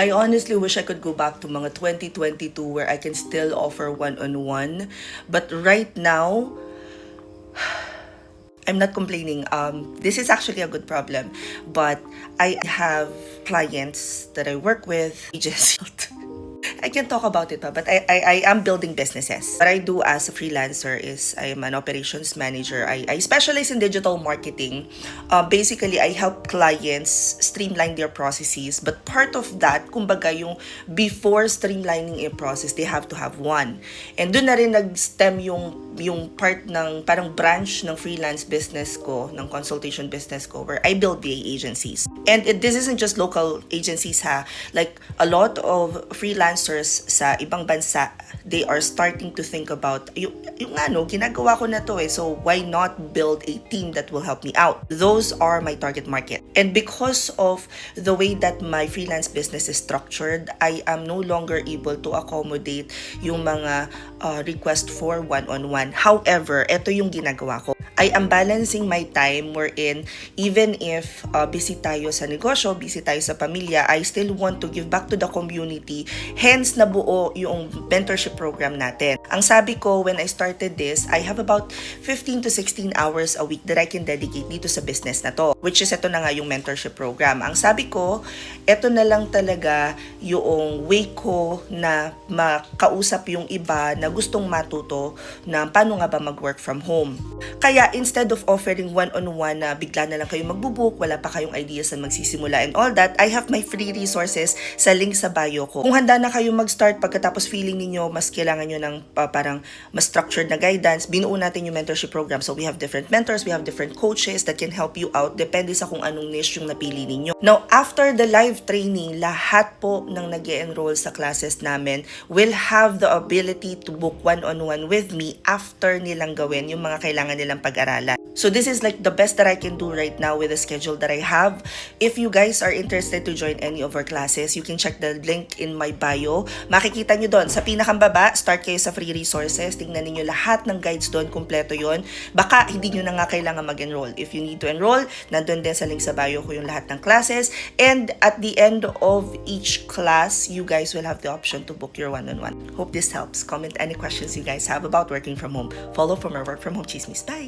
I honestly wish I could go back to mga 2022 where I can still offer one-on-one. But right now, I'm not complaining. This is actually a good problem. But I have clients that I work with, agency. I can talk about it, but I am building businesses. What I do as a freelancer is I am an operations manager. I specialize in digital marketing. Basically, I help clients streamline their processes. But part of that, kumbaga yung before streamlining a process, they have to have one. And doon na rin nag-stem yung part ng parang branch ng freelance business ko, ng consultation business ko, where I build VA agencies. And this isn't just local agencies ha. Like a lot of freelancers sa ibang bansa, they are starting to think about yung ano, ginagawa ko na to so why not build a team that will help me out? Those are my target market. And because of the way that my freelance business is structured, I am no longer able to accommodate yung mga request for one-on-one. However, ito yung ginagawa ko. I am balancing my time wherein even if busy tayo sa negosyo, busy tayo sa pamilya, I still want to give back to the community. Hence, nabuo yung mentorship program natin. Ang sabi ko, when I started this, I have about 15 to 16 hours a week that I can dedicate dito sa business na to. Which is ito na nga yung mentorship program. Ang sabi ko, ito na lang talaga yung way ko na makausap yung iba na gustong matuto na paano nga ba mag-work from home. Kaya instead of offering one-on-one na bigla na lang kayo magbubook, wala pa kayong ideas na magsisimula and all that, I have my free resources sa link sa bio ko. Kung handa na kayo mag-start pagkatapos feeling ninyo mas kailangan nyo ng parang mas structured na guidance, binuo natin yung mentorship program. So we have different mentors, we have different coaches that can help you out depende sa kung anong niche yung napili ninyo. Now, after the live training, lahat po ng nag-e-enroll sa classes namin will have the ability to book one-on-one with me after nilang gawin yung mga kailangan nilang pag-aralan. So this is like the best that I can do right now with the schedule that I have. If you guys are interested to join any of our classes, you can check the link in my bio. Makikita nyo doon. Sa pinakambaba, start kayo sa free resources. Tingnan niyo lahat ng guides doon, kumpleto yon. Baka hindi nyo na nga kailangan mag-enroll. If you need to enroll, nandun din sa link sa bio ko yung lahat ng classes. And at the end of each class, you guys will have the option to book your one-on-one. Hope this helps. Comment any questions you guys have about working from home. Follow from our Work From Home Chismis. Bye!